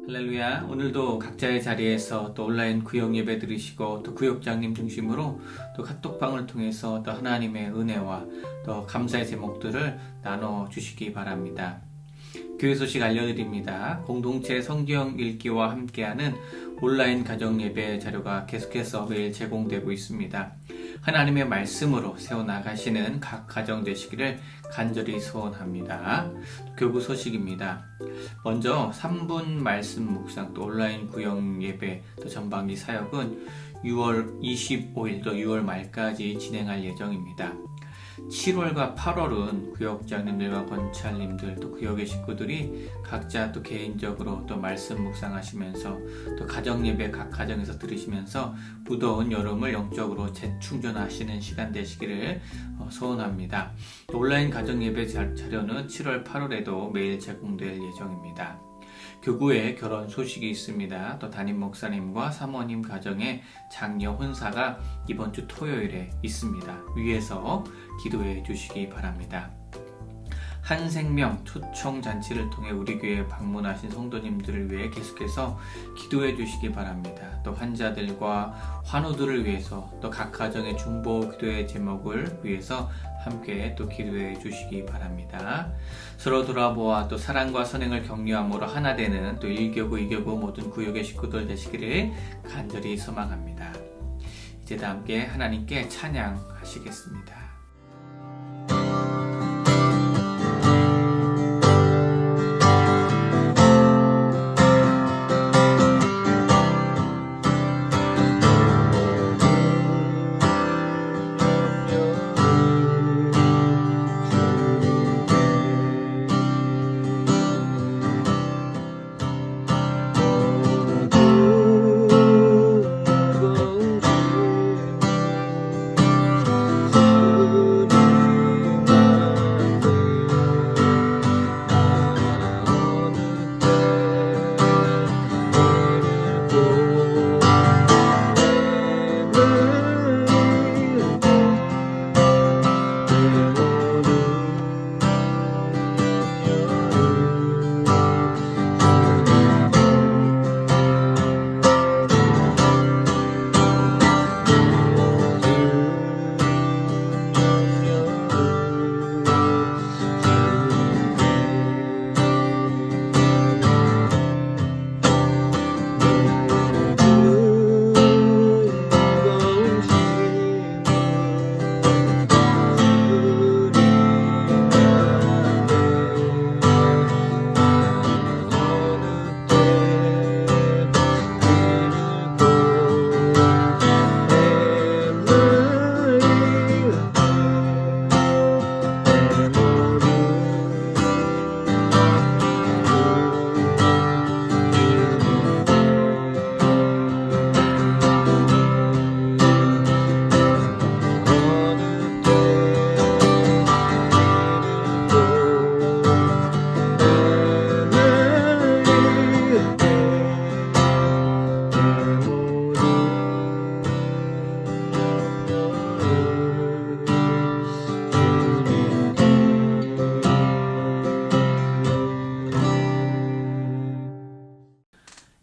할렐루야. 오늘도 각자의 자리에서 또 온라인 구역 예배 들으시고 또 구역장님 중심으로 또 카톡방을 통해서 또 하나님의 은혜와 또 감사의 제목들을 나눠 주시기 바랍니다. 교회 소식 알려드립니다. 공동체 성경 읽기와 함께하는 온라인 가정 예배 자료가 계속해서 매일 제공되고 있습니다. 하나님의 말씀으로 세워나가시는 각 가정 되시기를 간절히 소원합니다. 교구 소식입니다. 먼저 3분 말씀 묵상 또 온라인 구역 예배 또 전방위 사역은 6월 25일 또 6월 말까지 진행할 예정입니다. 7월과 8월은 구역장님들과 권찰님들 또 구역의 식구들이 각자 또 개인적으로 또 말씀 묵상하시면서 또 가정예배 각 가정에서 들으시면서 무더운 여름을 영적으로 재충전하시는 시간 되시기를 소원합니다. 온라인 가정예배 자료는 7월 8월에도 매일 제공될 예정입니다. 교구에 결혼 소식이 있습니다. 또 담임 목사님과 사모님 가정의 장녀 혼사가 이번 주 토요일에 있습니다. 위에서 기도해 주시기 바랍니다. 한생명 초청 잔치를 통해 우리 교회에 방문하신 성도님들을 위해 계속해서 기도해 주시기 바랍니다. 또 환자들과 환우들을 위해서 또 각 가정의 중보 기도의 제목을 위해서 함께 또 기도해 주시기 바랍니다. 서로 돌아보아 또 사랑과 선행을 격려함으로 하나 되는 또 1교구, 2교구 모든 구역의 식구들 되시기를 간절히 소망합니다. 이제 다 함께 하나님께 찬양하시겠습니다.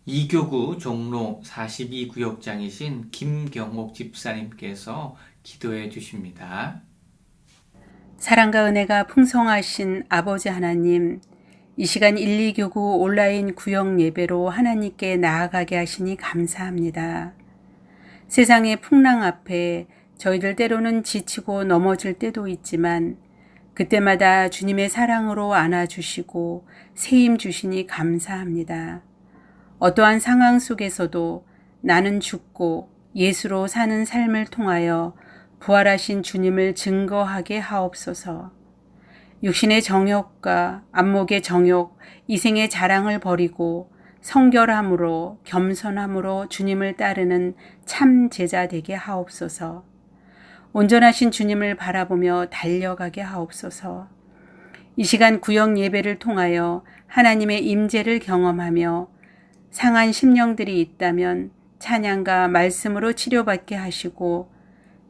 이교구 종로 42구역장이신 김경옥 집사님께서 기도해 주십니다. 사랑과 은혜가 풍성하신 아버지 하나님, 이 시간 1, 2교구 온라인 구역 예배로 하나님께 나아가게 하시니 감사합니다. 세상의 풍랑 앞에 저희들 때로는 지치고 넘어질 때도 있지만 그때마다 주님의 사랑으로 안아주시고 세임 주시니 감사합니다. 어떠한 상황 속에서도 나는 죽고 예수로 사는 삶을 통하여 부활하신 주님을 증거하게 하옵소서. 육신의 정욕과 안목의 정욕, 이생의 자랑을 버리고 성결함으로 겸손함으로 주님을 따르는 참 제자 되게 하옵소서. 온전하신 주님을 바라보며 달려가게 하옵소서. 이 시간 구역 예배를 통하여 하나님의 임재를 경험하며 상한 심령들이 있다면 찬양과 말씀으로 치료받게 하시고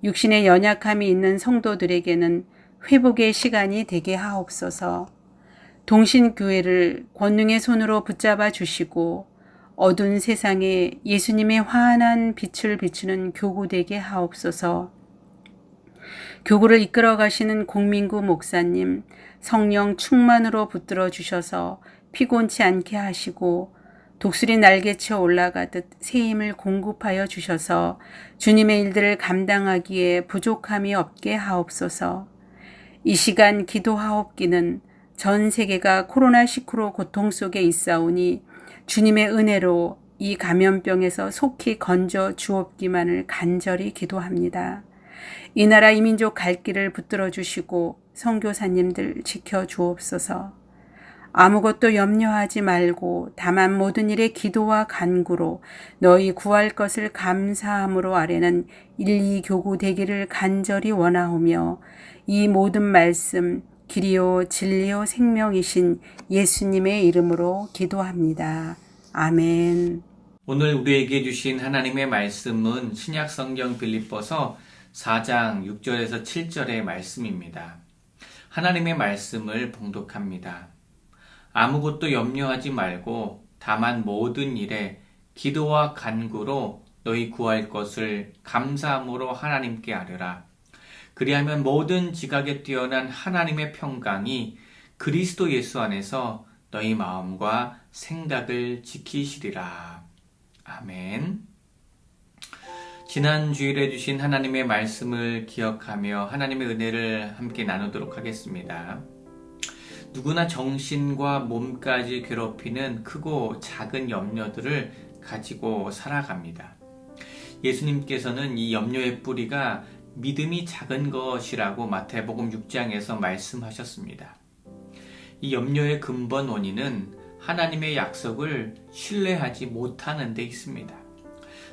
육신의 연약함이 있는 성도들에게는 회복의 시간이 되게 하옵소서. 동신교회를 권능의 손으로 붙잡아 주시고 어두운 세상에 예수님의 환한 빛을 비추는 교구 되게 하옵소서. 교구를 이끌어 가시는 공민구 목사님, 성령 충만으로 붙들어 주셔서 피곤치 않게 하시고 독수리 날개쳐 올라가듯 새 힘을 공급하여 주셔서 주님의 일들을 감당하기에 부족함이 없게 하옵소서. 이 시간 기도하옵기는 전 세계가 코로나19로 고통 속에 있사오니 주님의 은혜로 이 감염병에서 속히 건져 주옵기만을 간절히 기도합니다. 이 나라 이민족 갈 길을 붙들어 주시고 선교사님들 지켜 주옵소서. 아무것도 염려하지 말고 다만 모든 일에 기도와 간구로 너희 구할 것을 감사함으로 아래는 1, 2 교구 되기를 간절히 원하오며 이 모든 말씀 길이요 진리요 생명이신 예수님의 이름으로 기도합니다. 아멘. 오늘 우리에게 주신 하나님의 말씀은 신약 성경 빌립보서 4장 6절에서 7절의 말씀입니다. 하나님의 말씀을 봉독합니다. 아무것도 염려하지 말고 다만 모든 일에 기도와 간구로 너희 구할 것을 감사함으로 하나님께 아뢰라. 그리하면 모든 지각에 뛰어난 하나님의 평강이 그리스도 예수 안에서 너희 마음과 생각을 지키시리라. 아멘. 지난 주일에 주신 하나님의 말씀을 기억하며 하나님의 은혜를 함께 나누도록 하겠습니다. 누구나 정신과 몸까지 괴롭히는 크고 작은 염려들을 가지고 살아갑니다. 예수님께서는 이 염려의 뿌리가 믿음이 작은 것이라고 마태복음 6장에서 말씀하셨습니다. 이 염려의 근본 원인은 하나님의 약속을 신뢰하지 못하는 데 있습니다.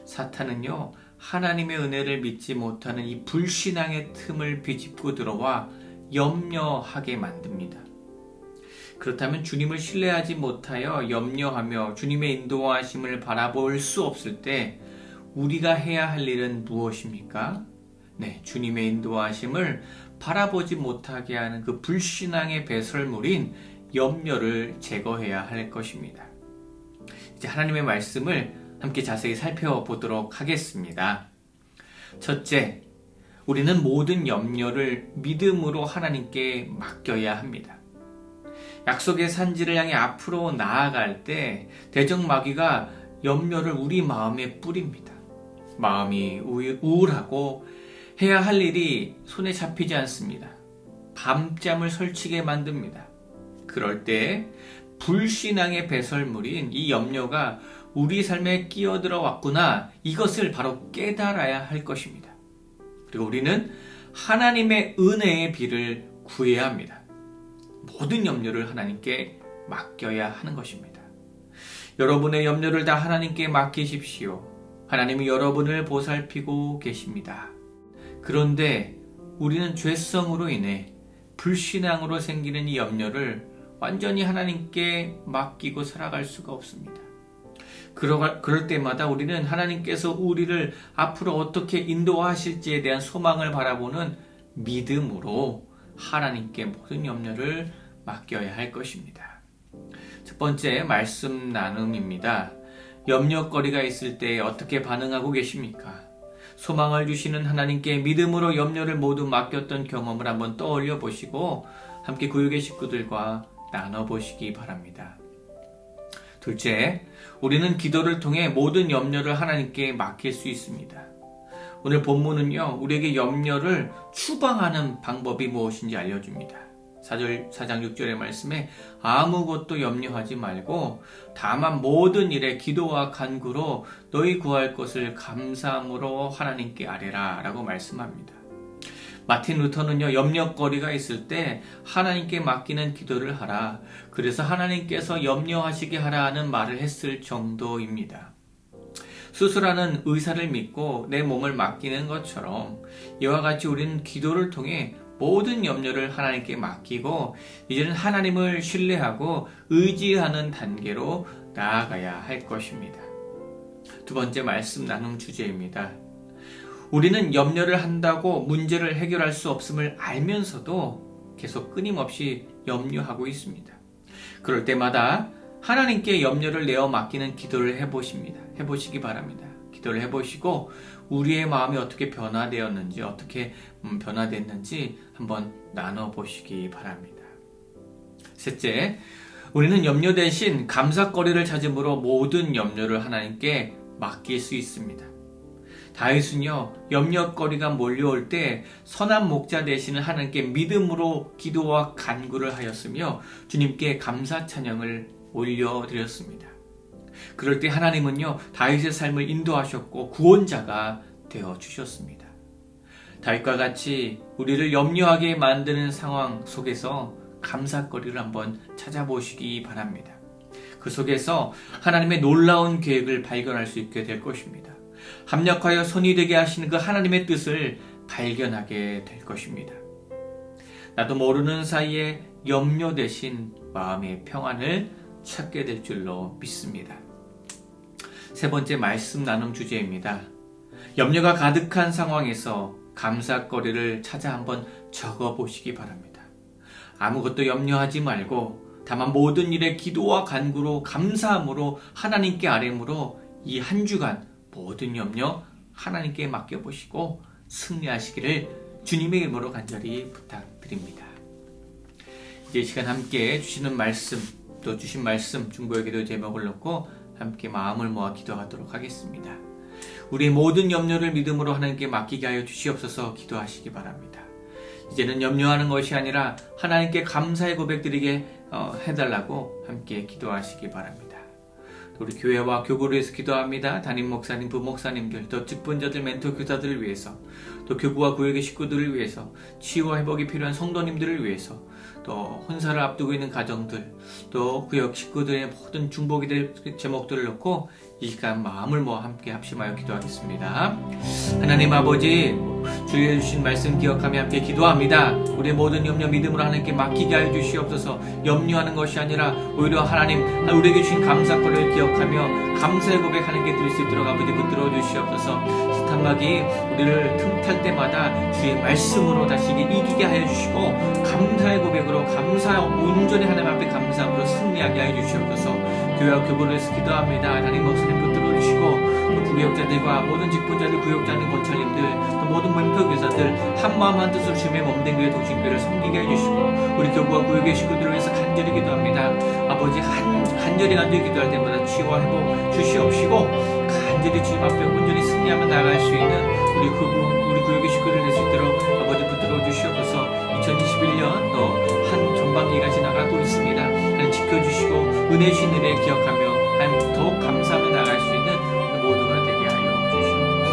사탄은요, 하나님의 은혜를 믿지 못하는 이 불신앙의 틈을 비집고 들어와 염려하게 만듭니다. 그렇다면 주님을 신뢰하지 못하여 염려하며 주님의 인도하심을 바라볼 수 없을 때 우리가 해야 할 일은 무엇입니까? 네, 주님의 인도하심을 바라보지 못하게 하는 그 불신앙의 배설물인 염려를 제거해야 할 것입니다. 이제 하나님의 말씀을 함께 자세히 살펴보도록 하겠습니다. 첫째, 우리는 모든 염려를 믿음으로 하나님께 맡겨야 합니다. 약속의 산지를 향해 앞으로 나아갈 때 대적마귀가 염려를 우리 마음에 뿌립니다. 마음이 우울하고 해야 할 일이 손에 잡히지 않습니다. 밤잠을 설치게 만듭니다. 그럴 때 불신앙의 배설물인 이 염려가 우리 삶에 끼어들어 왔구나, 이것을 바로 깨달아야 할 것입니다. 그리고 우리는 하나님의 은혜의 비를 구해야 합니다. 모든 염려를 하나님께 맡겨야 하는 것입니다. 여러분의 염려를 다 하나님께 맡기십시오. 하나님이 여러분을 보살피고 계십니다. 그런데 우리는 죄성으로 인해 불신앙으로 생기는 이 염려를 완전히 하나님께 맡기고 살아갈 수가 없습니다. 그럴 때마다 우리는 하나님께서 우리를 앞으로 어떻게 인도하실지에 대한 소망을 바라보는 믿음으로 하나님께 모든 염려를 맡겨야 할 것입니다. 첫 번째 말씀 나눔입니다. 염려거리가 있을 때 어떻게 반응하고 계십니까? 소망을 주시는 하나님께 믿음으로 염려를 모두 맡겼던 경험을 한번 떠올려 보시고 함께 구역의 식구들과 나눠보시기 바랍니다. 둘째, 우리는 기도를 통해 모든 염려를 하나님께 맡길 수 있습니다. 오늘 본문은요, 우리에게 염려를 추방하는 방법이 무엇인지 알려줍니다. 4장 6절의 말씀에 아무것도 염려하지 말고 다만 모든 일에 기도와 간구로 너희 구할 것을 감사함으로 하나님께 아뢰라 라고 말씀합니다. 마틴 루터는요, 염려거리가 있을 때 하나님께 맡기는 기도를 하라, 그래서 하나님께서 염려하시게 하라 하는 말을 했을 정도입니다. 수술하는 의사를 믿고 내 몸을 맡기는 것처럼 이와 같이 우리는 기도를 통해 모든 염려를 하나님께 맡기고 이제는 하나님을 신뢰하고 의지하는 단계로 나아가야 할 것입니다. 두 번째 말씀 나눔 주제입니다. 우리는 염려를 한다고 문제를 해결할 수 없음을 알면서도 계속 끊임없이 염려하고 있습니다. 그럴 때마다 하나님께 염려를 내어 맡기는 기도를 해보시기 바랍니다. 기도를 해보시고 우리의 마음이 어떻게 변화되었는지, 어떻게 변화됐는지 한번 나눠보시기 바랍니다. 셋째, 우리는 염려 대신 감사거리를 찾음으로 모든 염려를 하나님께 맡길 수 있습니다. 다윗은요, 염려거리가 몰려올 때 선한 목자 되시는 하나님께 믿음으로 기도와 간구를 하였으며 주님께 감사 찬양을 올려드렸습니다. 그럴 때 하나님은요, 다윗의 삶을 인도하셨고 구원자가 되어 주셨습니다. 다윗과 같이 우리를 염려하게 만드는 상황 속에서 감사거리를 한번 찾아보시기 바랍니다. 그 속에서 하나님의 놀라운 계획을 발견할 수 있게 될 것입니다. 합력하여 선이 되게 하시는 그 하나님의 뜻을 발견하게 될 것입니다. 나도 모르는 사이에 염려 대신 마음의 평안을 찾게 될 줄로 믿습니다. 세 번째 말씀 나눔 주제입니다. 염려가 가득한 상황에서 감사거리를 찾아 한번 적어보시기 바랍니다. 아무것도 염려하지 말고 다만 모든 일에 기도와 간구로 감사함으로 하나님께 아뢰므로 이 한 주간 모든 염려 하나님께 맡겨보시고 승리하시기를 주님의 이름으로 간절히 부탁드립니다. 이제 이 시간 함께 주시는 말씀, 또 주신 말씀 중보의 기도 제목을 놓고 함께 마음을 모아 기도하도록 하겠습니다. 우리의 모든 염려를 믿음으로 하나님께 맡기게 하여 주시옵소서. 기도하시기 바랍니다. 이제는 염려하는 것이 아니라 하나님께 감사의 고백드리게 해달라고 함께 기도하시기 바랍니다. 우리 교회와 교구를 위해서 기도합니다. 담임 목사님, 부목사님들, 또 직분자들, 멘토 교사들을 위해서, 또 교구와 구역의 식구들을 위해서, 치유와 회복이 필요한 성도님들을 위해서, 또 혼사를 앞두고 있는 가정들, 또 구역 식구들의 모든 중복이 될 제목들을 놓고 이 시간 마음을 모아 함께 합심하여 기도하겠습니다. 하나님 아버지, 주의 주신 말씀 기억하며 함께 기도합니다. 우리의 모든 염려 믿음으로 하나님께 맡기게 하여 주시옵소서. 염려하는 것이 아니라 오히려 하나님 우리에게 주신 감사거리를 기억하며 감사의 고백 하나님께 드릴 수 있도록 아버지 붙들어 주시옵소서. 사탄막이 우리를 틈탈 때마다 주의 말씀으로 다시 이기게 하여 주시고 감사의 고백으로 온전히 하나님 앞에 감사함으로 승리하게 하여 주시옵소서. 교회와 교구를 위해서 기도합니다. 하나님 목사님 붙들어 주시고 또 구역자들과 모든 직분자들, 구역장님, 권찰님들, 또 모든 멘토 교사들 한마음 한뜻으로 주님의 몸된 교회 동신교회를 섬기게 해주시고 우리 교구와 구역의 식구들을 위해서 간절히 기도합니다. 아버지 간절히 기도할 때마다 치유와 회복 주시옵시고 간절히 주님 앞에 온전히 승리하며 나아갈 수 있는 우리 구역의 식구들을 낼 수 있도록 아버지 붙들어 주시옵소서. 2021년 또 한 전반기가 지나가고 있습니다. 하나님 지켜주시고 은혜 주신 은혜 기억하며 하나님 더욱 감사하며 나아갈 수 있는 모두가 되게 하여 주시옵소서.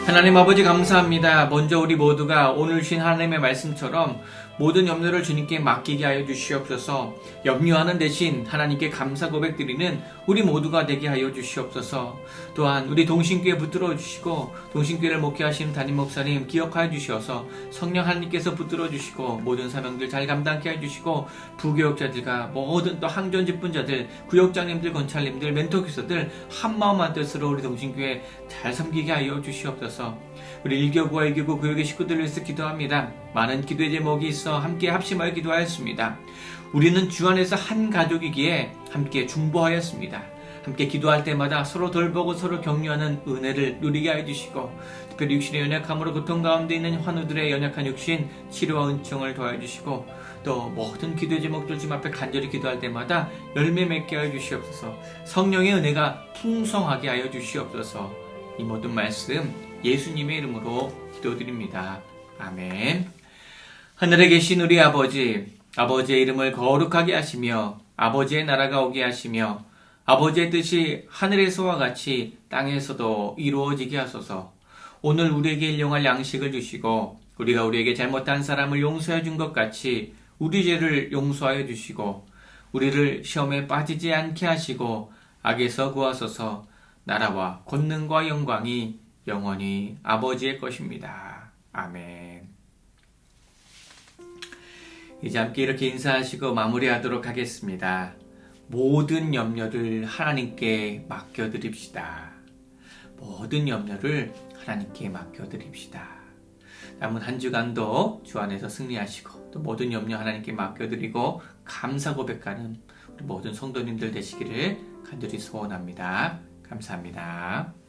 하나님 아버지 감사합니다. 먼저 우리 모두가 오늘 주신 하나님의 말씀처럼 모든 염려를 주님께 맡기게 하여 주시옵소서. 염려하는 대신 하나님께 감사 고백드리는 우리 모두가 되게 하여 주시옵소서. 또한 우리 동신교회 붙들어 주시고 동신교회를 목회하시는 담임 목사님 기억하여 주시어서 성령 하나님께서 붙들어 주시고 모든 사명들 잘 감당케 해 주시고 부교역자들과 모든 또 항전 직분자들, 구역장님들, 권찰님들, 멘토교사들 한마음 한뜻으로 우리 동신교회 잘 섬기게 하여 주시옵소서. 우리 1교구와 2교구 구역의 식구들을 위해서 기도합니다. 많은 기도의 제목이 있어 함께 합심하여 기도하였습니다. 우리는 주 안에서 한 가족이기에 함께 중보하였습니다. 함께 기도할 때마다 서로 돌보고 서로 격려하는 은혜를 누리게 하여 주시고 특별히 육신의 연약함으로 고통 가운데 있는 환우들의 연약한 육신 치료와 은총을 도와주시고 또 모든 기도의 제목들 지금 앞에 간절히 기도할 때마다 열매 맺게 하여 주시옵소서. 성령의 은혜가 풍성하게 하여 주시옵소서. 이 모든 말씀 예수님의 이름으로 기도드립니다. 아멘. 하늘에 계신 우리 아버지, 아버지의 이름을 거룩하게 하시며 아버지의 나라가 오게 하시며 아버지의 뜻이 하늘에서와 같이 땅에서도 이루어지게 하소서. 오늘 우리에게 일용할 양식을 주시고 우리가 우리에게 잘못한 사람을 용서해 준 것 같이 우리 죄를 용서하여 주시고 우리를 시험에 빠지지 않게 하시고 악에서 구하소서. 나라와 권능과 영광이 영원히 아버지의 것입니다. 아멘. 이제 함께 이렇게 인사하시고 마무리하도록 하겠습니다. 모든 염려를 하나님께 맡겨드립시다. 모든 염려를 하나님께 맡겨드립시다. 남은 한 주간도 주 안에서 승리하시고 또 모든 염려 하나님께 맡겨드리고 감사 고백하는 모든 성도님들 되시기를 간절히 소원합니다. 감사합니다.